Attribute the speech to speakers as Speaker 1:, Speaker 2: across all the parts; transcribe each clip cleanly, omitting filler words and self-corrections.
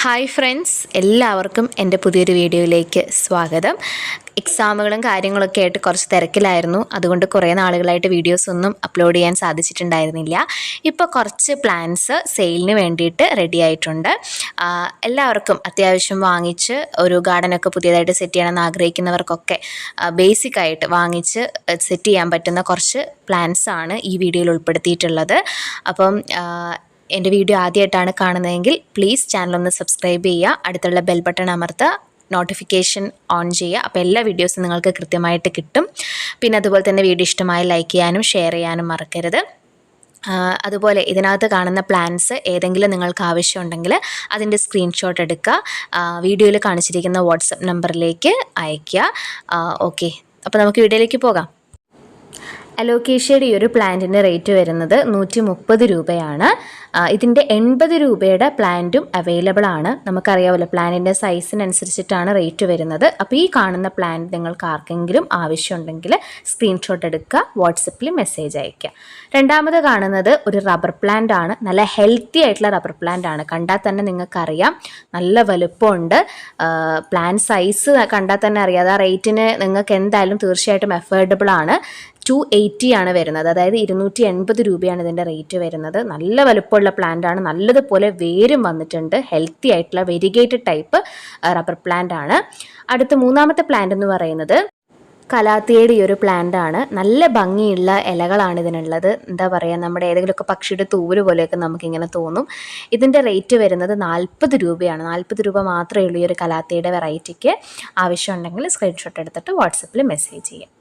Speaker 1: Hi friends, എല്ലാവർക്കും എൻ്റെ പുതിയൊരു വീഡിയോയിലേക്ക് സ്വാഗതം. എക്സാമുകളും കാര്യങ്ങളൊക്കെ ആയിട്ട് കുറച്ച് തിരക്കിലായിരുന്നു. അതുകൊണ്ട് കുറേ നാളുകളായിട്ട് വീഡിയോസൊന്നും അപ്ലോഡ് ചെയ്യാൻ സാധിച്ചിട്ടുണ്ടായിരുന്നില്ല. ഇപ്പോൾ കുറച്ച് പ്ലാൻസ് സെയിലിന് വേണ്ടിയിട്ട് റെഡി ആയിട്ടുണ്ട്. എല്ലാവർക്കും അത്യാവശ്യം വാങ്ങിച്ച് ഒരു ഗാർഡനൊക്കെ പുതിയതായിട്ട് സെറ്റ് ചെയ്യണമെന്ന് ആഗ്രഹിക്കുന്നവർക്കൊക്കെ ബേസിക്കായിട്ട് വാങ്ങിച്ച് സെറ്റ് ചെയ്യാൻ പറ്റുന്ന കുറച്ച് പ്ലാൻസാണ് ഈ വീഡിയോയിൽ ഉൾപ്പെടുത്തിയിട്ടുള്ളത്. അപ്പം എൻ്റെ വീഡിയോ ആദ്യമായിട്ടാണ് കാണുന്നതെങ്കിൽ പ്ലീസ് ചാനലൊന്ന് സബ്സ്ക്രൈബ് ചെയ്യുക, അടുത്തുള്ള ബെൽ ബട്ടൺ അമർത്തുക, നോട്ടിഫിക്കേഷൻ ഓൺ ചെയ്യുക. അപ്പോൾ എല്ലാ വീഡിയോസും നിങ്ങൾക്ക് കൃത്യമായിട്ട് കിട്ടും. പിന്നെ അതുപോലെ തന്നെ വീഡിയോ ഇഷ്ടമായി ലൈക്ക് ചെയ്യാനും ഷെയർ ചെയ്യാനും മറക്കരുത്. അതുപോലെ ഇതിനകത്ത് കാണുന്ന പ്ലാൻസ് ഏതെങ്കിലും നിങ്ങൾക്ക് ആവശ്യമുണ്ടെങ്കിൽ അതിൻ്റെ സ്ക്രീൻഷോട്ട് എടുക്കുക, വീഡിയോയിൽ കാണിച്ചിരിക്കുന്ന വാട്സപ്പ് നമ്പറിലേക്ക് അയയ്ക്കുക. ഓക്കെ, അപ്പോൾ നമുക്ക് വീഡിയോയിലേക്ക് പോകാം. അലോക്കേഷ്യയുടെ ഈ ഒരു പ്ലാന്റിൻ്റെ റേറ്റ് വരുന്നത് 130 രൂപയാണ്. ഇതിൻ്റെ 80 രൂപയുടെ പ്ലാന്റും അവൈലബിൾ ആണ്. നമുക്കറിയാമല്ലോ, പ്ലാന്റിൻ്റെ സൈസിനനുസരിച്ചിട്ടാണ് റേറ്റ് വരുന്നത്. അപ്പോൾ ഈ കാണുന്ന പ്ലാന്റ് നിങ്ങൾക്ക് ആർക്കെങ്കിലും ആവശ്യമുണ്ടെങ്കിൽ സ്ക്രീൻഷോട്ട് എടുക്കുക, വാട്സപ്പിൽ മെസ്സേജ് അയയ്ക്കുക. രണ്ടാമത് കാണുന്നത് ഒരു റബ്ബർ പ്ലാന്റ് ആണ്. നല്ല ഹെൽത്തി ആയിട്ടുള്ള റബ്ബർ പ്ലാന്റ് ആണ്. കണ്ടാൽ തന്നെ നിങ്ങൾക്കറിയാം, നല്ല വലുപ്പമുണ്ട്. പ്ലാന്റ് സൈസ് കണ്ടാൽ തന്നെ അറിയാം. ആ റേറ്റിന് നിങ്ങൾക്ക് എന്തായാലും തീർച്ചയായിട്ടും അഫോർഡബിൾ ആണ്. 280 ആണ് വരുന്നത്, അതായത് 280 രൂപയാണ് ഇതിൻ്റെ റേറ്റ് വരുന്നത്. നല്ല വലുപ്പമുള്ള പ്ലാന്റ് ആണ്, നല്ലതുപോലെ വേരും വന്നിട്ടുണ്ട്. ഹെൽത്തി ആയിട്ടുള്ള വെരിഗേറ്റഡ് ടൈപ്പ് റബ്ബർ പ്ലാന്റ് ആണ്. അടുത്ത മൂന്നാമത്തെ പ്ലാന്റ് എന്ന് പറയുന്നത് കലാത്തിയുടെ ഈ ഒരു പ്ലാന്റ് ആണ്. നല്ല ഭംഗിയുള്ള ഇലകളാണ് ഇതിനുള്ളത്. എന്താ പറയുക, നമ്മുടെ ഏതെങ്കിലുമൊക്കെ പക്ഷിയുടെ തൂവല് പോലെയൊക്കെ നമുക്കിങ്ങനെ തോന്നും. ഇതിൻ്റെ റേറ്റ് വരുന്നത് 40 രൂപയാണ്. 40 രൂപ മാത്രമേ ഉള്ളൂ ഈ ഒരു കലാത്തിയുടെ വെറൈറ്റിക്ക്. ആവശ്യമുണ്ടെങ്കിൽ സ്ക്രീൻഷോട്ട് എടുത്തിട്ട് വാട്സപ്പിൽ മെസ്സേജ് ചെയ്യാം.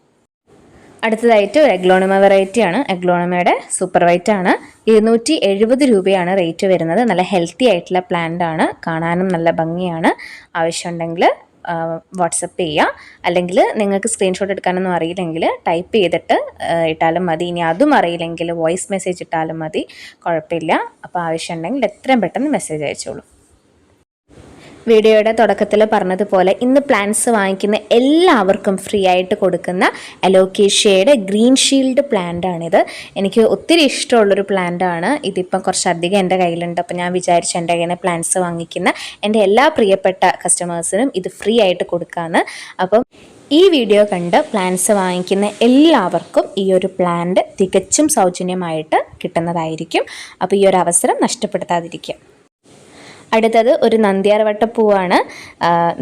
Speaker 1: അടുത്തതായിട്ട് ഒരു എഗ്ലോണിമ വെറൈറ്റിയാണ്. എഗ്ലോണിമയുടെ സൂപ്പർ വൈറ്റ് ആണ്. 270 രൂപയാണ് റേറ്റ് വരുന്നത്. നല്ല ഹെൽത്തി ആയിട്ടുള്ള പ്ലാന്റ് ആണ്, കാണാനും നല്ല ഭംഗിയാണ്. ആവശ്യമുണ്ടെങ്കിൽ വാട്സപ്പ് ചെയ്യുക, അല്ലെങ്കിൽ നിങ്ങൾക്ക് സ്ക്രീൻഷോട്ട് എടുക്കാനൊന്നും അറിയില്ലെങ്കിൽ ടൈപ്പ് ചെയ്തിട്ട് ഇട്ടാലും മതി. ഇനി അതും അറിയില്ലെങ്കിൽ വോയിസ് മെസ്സേജ് ഇട്ടാലും മതി, കുഴപ്പമില്ല. അപ്പോൾ ആവശ്യമുണ്ടെങ്കിൽ എത്രയും പെട്ടെന്ന് മെസ്സേജ് അയച്ചോളൂ. വീഡിയോയുടെ തുടക്കത്തിൽ പറഞ്ഞതുപോലെ ഇന്ന് പ്ലാന്റ്സ് വാങ്ങിക്കുന്ന എല്ലാവർക്കും ഫ്രീ ആയിട്ട് കൊടുക്കുന്ന അലോക്കേഷ്യയുടെ ഗ്രീൻ ഷീൽഡ് പ്ലാന്റ് ആണിത്. എനിക്ക് ഒത്തിരി ഇഷ്ടമുള്ളൊരു പ്ലാന്റ് ആണ്. ഇതിപ്പം കുറച്ചധികം എൻ്റെ കയ്യിലുണ്ട്. അപ്പോൾ ഞാൻ വിചാരിച്ചു എൻ്റെ കയ്യിൽ നിന്ന് പ്ലാന്റ്സ് വാങ്ങിക്കുന്ന എൻ്റെ എല്ലാ പ്രിയപ്പെട്ട കസ്റ്റമേഴ്സിനും ഇത് ഫ്രീ ആയിട്ട് കൊടുക്കാമെന്ന്. അപ്പം ഈ വീഡിയോ കണ്ട് പ്ലാന്റ്സ് വാങ്ങിക്കുന്ന എല്ലാവർക്കും ഈ ഒരു പ്ലാന്റ് തികച്ചും സൗജന്യമായിട്ട് കിട്ടുന്നതായിരിക്കും. അപ്പോൾ ഈ ഒരു അവസരം നഷ്ടപ്പെടുത്താതിരിക്കുക. അടുത്തത് ഒരു നന്ദ്യാർ വട്ടപ്പൂവാണ്.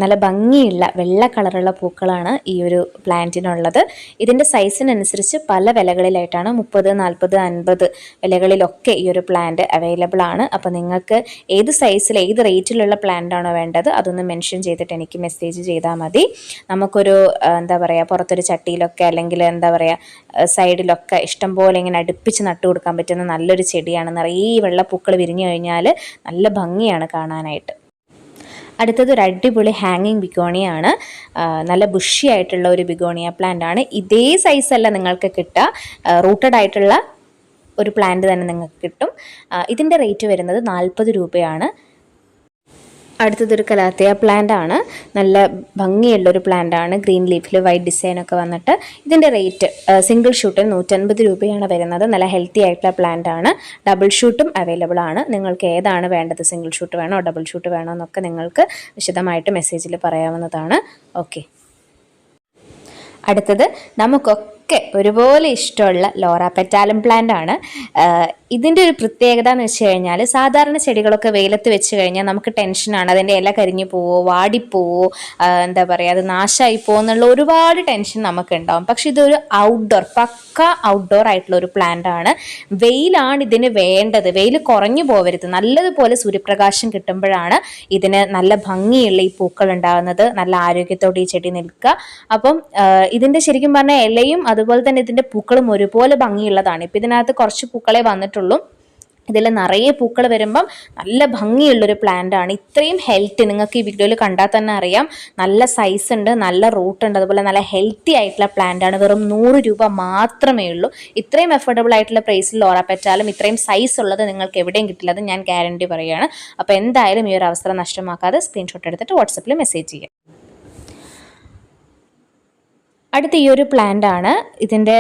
Speaker 1: നല്ല ഭംഗിയുള്ള വെള്ള കളറുള്ള പൂക്കളാണ് ഈ ഒരു പ്ലാന്റിനുള്ളത്. ഇതിൻ്റെ സൈസിനനുസരിച്ച് പല വിലകളിലായിട്ടാണ് 30, 40, 50 വിലകളിലൊക്കെ ഈ ഒരു പ്ലാന്റ് അവൈലബിൾ ആണ്. അപ്പോൾ നിങ്ങൾക്ക് ഏത് സൈസിൽ ഏത് റേറ്റിലുള്ള പ്ലാന്റ് ആണോ വേണ്ടത് അതൊന്ന് മെൻഷൻ ചെയ്തിട്ട് എനിക്ക് മെസ്സേജ് ചെയ്താൽ മതി. നമുക്കൊരു എന്താ പറയുക, പുറത്തൊരു ചട്ടിയിലൊക്കെ അല്ലെങ്കിൽ എന്താ പറയുക സൈഡിലൊക്കെ ഇഷ്ടംപോലെ ഇങ്ങനെ അടുപ്പിച്ച് നട്ടു കൊടുക്കാൻ പറ്റുന്ന നല്ലൊരു ചെടിയാണ്. നിറയെ വെള്ളപ്പൂക്കൾ വിരിഞ്ഞു കഴിഞ്ഞാൽ നല്ല ഭംഗിയാണ് കാണാനായിട്ട്. അടുത്തത് ഒരു അടിപൊളി ഹാങ്ങിങ് ബിഗോണിയാണ്. നല്ല ബുഷി ആയിട്ടുള്ള ഒരു ബിഗോണിയ പ്ലാന്റ് ആണ്. ഇതേ സൈസല്ല നിങ്ങൾക്ക് കിട്ടുക, റൂട്ടഡ് ആയിട്ടുള്ള ഒരു പ്ലാന്റ് തന്നെ നിങ്ങൾക്ക് കിട്ടും. ഇതിൻ്റെ റേറ്റ് വരുന്നത് 40 രൂപയാണ്. അടുത്തതൊരു കലാത്തിയ പ്ലാന്റ് ആണ്. നല്ല ഭംഗിയുള്ളൊരു പ്ലാന്റ് ആണ്. ഗ്രീൻ ലീഫിൽ വൈറ്റ് ഡിസൈനൊക്കെ വന്നിട്ട് ഇതിൻ്റെ റേറ്റ് സിംഗിൾ ഷൂട്ടിന് 150 രൂപയാണ് വരുന്നത്. നല്ല ഹെൽത്തി ആയിട്ടുള്ള പ്ലാന്റ് ആണ്. ഡബിൾ ഷൂട്ടും അവൈലബിൾ ആണ്. നിങ്ങൾക്ക് ഏതാണ് വേണ്ടത്, സിംഗിൾ ഷൂട്ട് വേണോ ഡബിൾ ഷൂട്ട് വേണോ എന്നൊക്കെ നിങ്ങൾക്ക് വിശദമായിട്ട് മെസ്സേജിൽ പറയാവുന്നതാണ്. ഓക്കെ, അടുത്തത് നമുക്കൊക്കെ ഒരുപോലെ ഇഷ്ടമുള്ള ലോറ പെറ്റാലം പ്ലാന്റ് ആണ്. ഇതിൻ്റെ ഒരു പ്രത്യേകത എന്ന് വെച്ച് കഴിഞ്ഞാൽ, സാധാരണ ചെടികളൊക്കെ വെയിലത്ത് വെച്ച് കഴിഞ്ഞാൽ നമുക്ക് ടെൻഷനാണ്. അതിൻ്റെ ഇല കരിഞ്ഞു പോവോ, വാടിപ്പോവോ, എന്താ പറയുക, അത് നാശമായി പോകുമോ എന്നുള്ള ഒരുപാട് ടെൻഷൻ നമുക്കുണ്ടാവും. പക്ഷെ ഇതൊരു പക്ക ഔട്ട്ഡോർ ആയിട്ടുള്ള ഒരു പ്ലാന്റ് ആണ്. വെയിലാണ് ഇതിന് വേണ്ടത്. വെയിൽ കുറഞ്ഞു പോവരുത്. നല്ലതുപോലെ സൂര്യപ്രകാശം കിട്ടുമ്പോഴാണ് ഇതിന് നല്ല ഭംഗിയുള്ള ഈ പൂക്കൾ ഉണ്ടാകുന്നത്. നല്ല ആരോഗ്യത്തോടെ ഈ ചെടി നിൽക്കുക. അപ്പം ഇതിൻ്റെ ശരിക്കും പറഞ്ഞാൽ ഇലയും അതുപോലെ തന്നെ ഇതിൻ്റെ പൂക്കളും ഒരുപോലെ ഭംഗിയുള്ളതാണ്. ഇപ്പം ഇതിനകത്ത് കുറച്ച് പൂക്കളെ വന്നിട്ടുള്ളൂ. ഇതിൽ നിറയെ പൂക്കൾ വരുമ്പം നല്ല ഭംഗിയുള്ളൊരു പ്ലാന്റ് ആണ്. ഇത്രയും ഹെൽത്തി നിങ്ങൾക്ക് ഈ വീഡിയോയിൽ കണ്ടാൽ തന്നെ അറിയാം. നല്ല സൈസ് ഉണ്ട്, നല്ല റൂട്ട് ഉണ്ട്, അതുപോലെ നല്ല ഹെൽത്തി ആയിട്ടുള്ള പ്ലാന്റ് ആണ്. വെറും 100 രൂപ മാത്രമേ ഉള്ളൂ. ഇത്രയും അഫോർഡബിൾ ആയിട്ടുള്ള പ്രൈസിൽ ലോറ പെറ്റാലും ഇത്രയും സൈസ് ഉള്ളത് നിങ്ങൾക്ക് എവിടെയും കിട്ടില്ല, അത് ഞാൻ ഗ്യാരണ്ടി പറയുകയാണ്. അപ്പോൾ എന്തായാലും ഈ ഒരു അവസരം നഷ്ടമാക്കാതെ സ്ക്രീൻഷോട്ട് എടുത്തിട്ട് വാട്സപ്പിൽ മെസ്സേജ് ചെയ്യാം. അടുത്ത ഈ ഒരു പ്ലാന്റ് ആണ്. ഇതിൻ്റെ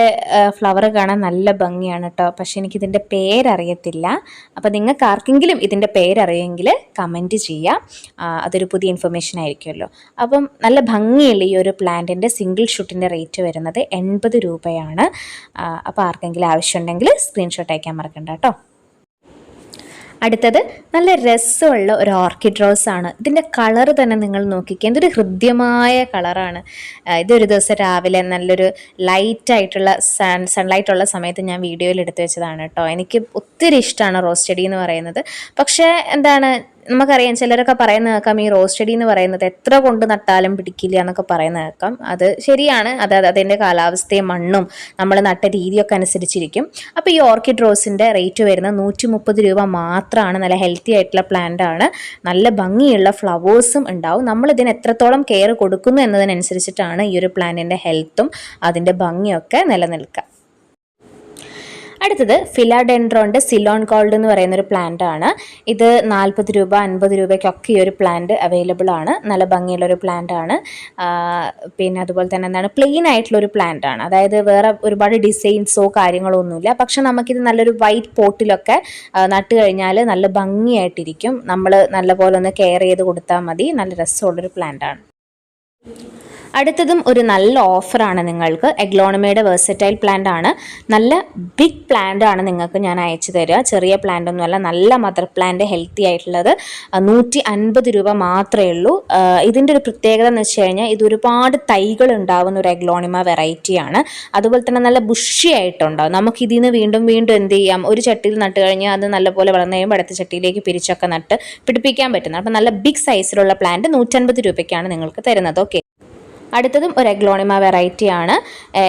Speaker 1: ഫ്ലവർ കാണാൻ നല്ല ഭംഗിയാണ് കേട്ടോ. പക്ഷെ എനിക്കിതിൻ്റെ പേരറിയത്തില്ല. അപ്പോൾ നിങ്ങൾക്ക് ആർക്കെങ്കിലും ഇതിൻ്റെ പേരറിയെങ്കിൽ കമൻറ്റ് ചെയ്യാം. അതൊരു പുതിയ ഇൻഫർമേഷൻ ആയിരിക്കുമല്ലോ. അപ്പം നല്ല ഭംഗിയുള്ള ഈ ഒരു പ്ലാന്റിൻ്റെ സിംഗിൾ ഷൂട്ടിൻ്റെ റേറ്റ് വരുന്നത് 80 രൂപയാണ്. അപ്പോൾ ആർക്കെങ്കിലും ആവശ്യമുണ്ടെങ്കിൽ സ്ക്രീൻഷോട്ട് അയക്കാൻ മറക്കണ്ട കേട്ടോ. അടുത്തത് നല്ല രസമുള്ള ഒരു ഓർക്കിഡ് റോസ് ആണ്. ഇതിൻ്റെ കളർ തന്നെ നിങ്ങൾ നോക്കിക്കുക, എന്തൊരു ഹൃദ്യമായ കളറാണ്. ഇതൊരു ദിവസം രാവിലെ നല്ലൊരു ലൈറ്റായിട്ടുള്ള സൺലൈറ്റ് ഉള്ള സമയത്ത് ഞാൻ വീഡിയോയിൽ എടുത്തു വെച്ചതാണ് കേട്ടോ. എനിക്ക് ഒത്തിരി ഇഷ്ടമാണ് റോസ് ചെടി എന്ന് പറയുന്നത്. പക്ഷേ എന്താണ്, നമുക്കറിയാം ചിലരൊക്കെ പറയുന്നത് കേൾക്കാം ഈ റോസ് ചെടി എന്ന് പറയുന്നത് എത്ര കൊണ്ട് നട്ടാലും പിടിക്കില്ല എന്നൊക്കെ പറയുന്നത് കേൾക്കാം. അത് ശരിയാണ്. അതിൻ്റെ കാലാവസ്ഥയും മണ്ണും നമ്മൾ നട്ട രീതിയൊക്കെ അനുസരിച്ചിരിക്കും. അപ്പോൾ ഈ ഓർക്കിഡ് റോസിൻ്റെ റേറ്റ് വരുന്നത് 130 രൂപ മാത്രമാണ്. നല്ല ഹെൽത്തി ആയിട്ടുള്ള പ്ലാന്റ് ആണ്. നല്ല ഭംഗിയുള്ള ഫ്ലവേഴ്സും ഉണ്ടാവും. നമ്മളിതിന് എത്രത്തോളം കെയർ കൊടുക്കുന്നു എന്നതിനനുസരിച്ചിട്ടാണ് ഈ ഒരു പ്ലാന്റിൻ്റെ ഹെൽത്തും അതിൻ്റെ ഭംഗിയൊക്കെ നിലനിൽക്കുക. അടുത്തത് ഫിലാഡെൻഡ്രോൻ്റെ സിലോൺ ഗോൾഡ് എന്ന് പറയുന്നൊരു പ്ലാന്റ് ആണ്. ഇത് 40 രൂപ 50 രൂപയ്ക്കൊക്കെ ഈ ഒരു പ്ലാന്റ് അവൈലബിൾ ആണ്. നല്ല ഭംഗിയുള്ളൊരു പ്ലാന്റ് ആണ്. പിന്നെ അതുപോലെ തന്നെ എന്താണ്, പ്ലെയിൻ ആയിട്ടുള്ളൊരു പ്ലാന്റ് ആണ്. അതായത് വേറെ ഒരുപാട് ഡിസൈൻസോ കാര്യങ്ങളോ ഒന്നുമില്ല. പക്ഷെ നമുക്കിത് നല്ലൊരു വൈറ്റ് പോട്ടിലൊക്കെ നട്ട് കഴിഞ്ഞാൽ നല്ല ഭംഗിയായിട്ടിരിക്കും. നമ്മൾ നല്ലപോലെ ഒന്ന് കെയർ ചെയ്ത് കൊടുത്താൽ മതി. നല്ല രസമുള്ളൊരു പ്ലാന്റ് ആണ്. അടുത്തതും ഒരു നല്ല ഓഫറാണ് നിങ്ങൾക്ക്. എഗ്ലോണിമയുടെ വേഴ്സറ്റൈൽ പ്ലാന്റ് ആണ്. നല്ല ബിഗ് പ്ലാന്റ് ആണ് നിങ്ങൾക്ക് ഞാൻ അയച്ചു തരിക. ചെറിയ പ്ലാന്റ് ഒന്നുമല്ല, നല്ല മദർ പ്ലാന്റ് ഹെൽത്തി ആയിട്ടുള്ളത്. 150 രൂപ മാത്രമേ ഉള്ളൂ. ഇതിൻ്റെ ഒരു പ്രത്യേകത എന്ന് വെച്ച് കഴിഞ്ഞാൽ ഇത് ഒരുപാട് തൈകൾ ഉണ്ടാവുന്ന ഒരു എഗ്ലോണിമ വെറൈറ്റിയാണ്. അതുപോലെ തന്നെ നല്ല ബുഷി ആയിട്ടുണ്ടാവും. നമുക്ക് ഇതിന് വീണ്ടും വീണ്ടും എന്ത് ചെയ്യാം, ഒരു ചട്ടിയിൽ നട്ട് കഴിഞ്ഞാൽ അത് നല്ലപോലെ വളർന്നു കഴിയുമ്പോൾ അടുത്ത ചട്ടിയിലേക്ക് പിരിച്ചൊക്കെ നട്ട് പിടിപ്പിക്കാൻ പറ്റുന്നത്. അപ്പം നല്ല ബിഗ് സൈസിലുള്ള പ്ലാന്റ് 150 രൂപയ്ക്കാണ് നിങ്ങൾക്ക് തരുന്നത്. ഓക്കെ, അടുത്തതും ഒരു എഗ്ലോണിമ വെറൈറ്റി ആണ്.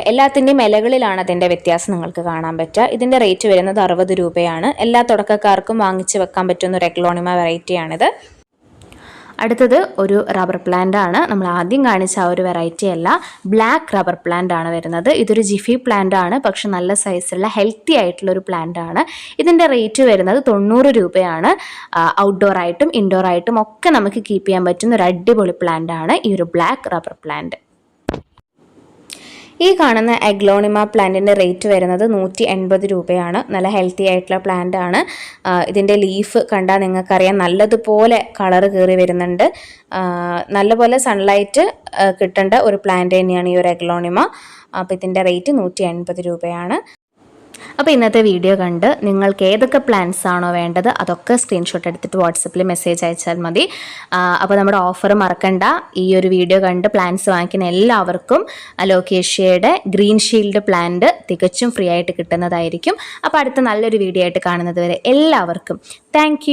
Speaker 1: എല്ലാത്തിൻ്റെയും ഇലകളിലാണ് അതിൻ്റെ വ്യത്യാസം നിങ്ങൾക്ക് കാണാൻ പറ്റുക. ഇതിൻ്റെ റേറ്റ് വരുന്നത് 60 രൂപയാണ്. എല്ലാ തുടക്കക്കാർക്കും വാങ്ങിച്ച് വെക്കാൻ പറ്റുന്ന ഒരു എഗ്ലോണിമ വെറൈറ്റിയാണിത്. അടുത്തത് ഒരു റബ്ബർ പ്ലാന്റ് ആണ്. നമ്മൾ ആദ്യം കാണിച്ച ആ ഒരു വെറൈറ്റി അല്ല, ബ്ലാക്ക് റബ്ബർ പ്ലാന്റ് ആണ് വരുന്നത്. ഇതൊരു ജിഫി പ്ലാന്റ് ആണ്, പക്ഷെ നല്ല സൈസുള്ള ഹെൽത്തി ആയിട്ടുള്ള ഒരു പ്ലാന്റ് ആണ്. ഇതിൻ്റെ റേറ്റ് വരുന്നത് 90 രൂപയാണ്. ഔട്ട്ഡോർ ആയിട്ടും ഇൻഡോർ ആയിട്ടും ഒക്കെ നമുക്ക് കീപ്പ് ചെയ്യാൻ പറ്റുന്ന ഒരു അടിപൊളി പ്ലാന്റ് ആണ് ഈ ഒരു ബ്ലാക്ക് റബ്ബർ പ്ലാന്റ്. ഈ കാണുന്ന എഗ്ലോണിമ പ്ലാന്റിൻ്റെ റേറ്റ് വരുന്നത് 180 രൂപയാണ്. നല്ല ഹെൽത്തി ആയിട്ടുള്ള പ്ലാന്റ് ആണ്. ഇതിൻ്റെ ലീഫ് കണ്ടാൽ നിങ്ങൾക്കറിയാം നല്ലതുപോലെ കളർ കയറി വരുന്നുണ്ട്. നല്ലപോലെ സൺലൈറ്റ് കിട്ടേണ്ട ഒരു പ്ലാന്റ് തന്നെയാണ് ഈ ഒരു എഗ്ലോണിമ. അപ്പോൾ ഇതിൻ്റെ റേറ്റ് 180 രൂപയാണ്. അപ്പോൾ ഇന്നത്തെ വീഡിയോ കണ്ട് നിങ്ങൾക്ക് ഏതൊക്കെ പ്ലാൻസ് ആണോ വേണ്ടത് അതൊക്കെ സ്ക്രീൻഷോട്ട് എടുത്തിട്ട് വാട്സപ്പിൽ മെസ്സേജ് അയച്ചാൽ മതി. അപ്പോൾ നമ്മുടെ ഓഫർ മറക്കണ്ട. ഈ ഒരു വീഡിയോ കണ്ട് പ്ലാൻസ് വാങ്ങിക്കുന്ന എല്ലാവർക്കും അലോക്കേഷ്യയുടെ ഗ്രീൻ ഷീൽഡ് പ്ലാന്റ് തികച്ചും ഫ്രീ ആയിട്ട് കിട്ടുന്നതായിരിക്കും. അപ്പോൾ അടുത്ത നല്ലൊരു വീഡിയോ ആയിട്ട് കാണുന്നത് വരെ എല്ലാവർക്കും താങ്ക്